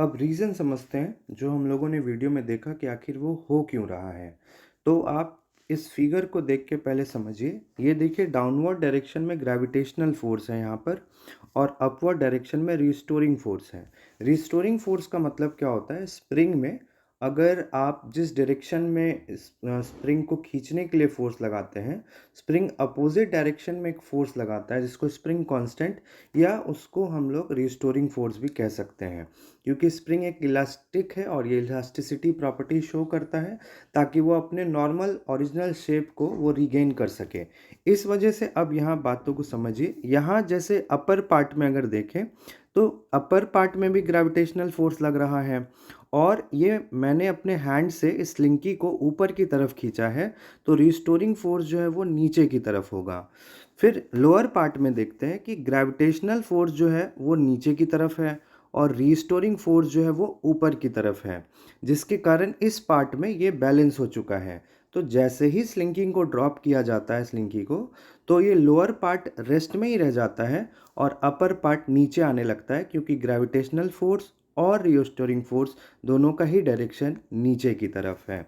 अब रीज़न समझते हैं, जो हम लोगों ने वीडियो में देखा कि आखिर वो हो क्यों रहा है। तो आप इस फिगर को देख के पहले समझिए, ये देखिए डाउनवर्ड डायरेक्शन में ग्रेविटेशनल फ़ोर्स है यहाँ पर और अपवर्ड डायरेक्शन में रिस्टोरिंग फ़ोर्स है। रिस्टोरिंग फ़ोर्स का मतलब क्या होता है, स्प्रिंग में अगर आप जिस डायरेक्शन में स्प्रिंग को खींचने के लिए फ़ोर्स लगाते हैं, स्प्रिंग अपोज़िट डायरेक्शन में एक फ़ोर्स लगाता है जिसको स्प्रिंग कांस्टेंट या उसको हम लोग रिस्टोरिंग फ़ोर्स भी कह सकते हैं। क्योंकि स्प्रिंग एक इलास्टिक है और ये इलास्टिसिटी प्रॉपर्टी शो करता है ताकि वो अपने नॉर्मल ओरिजिनल शेप को वो रीगेन कर सके। इस वजह से अब यहाँ बातों को समझिए, यहाँ जैसे अपर पार्ट में अगर देखें तो अपर पार्ट में भी ग्रेविटेशनल फोर्स लग रहा है और ये मैंने अपने हैंड से इस लिंकी को ऊपर की तरफ खींचा है, तो रिस्टोरिंग फोर्स जो है वो नीचे की तरफ होगा। फिर लोअर पार्ट में देखते हैं कि ग्रेविटेशनल फोर्स जो है वो नीचे की तरफ है और रीस्टोरिंग फोर्स जो है वो ऊपर की तरफ है, जिसके कारण इस पार्ट में ये बैलेंस हो चुका है। तो जैसे ही स्लिंकिंग को ड्रॉप किया जाता है स्लिंकी को, तो ये लोअर पार्ट रेस्ट में ही रह जाता है और अपर पार्ट नीचे आने लगता है, क्योंकि ग्रेविटेशनल फोर्स और रीस्टोरिंग फोर्स दोनों का ही डायरेक्शन नीचे की तरफ है।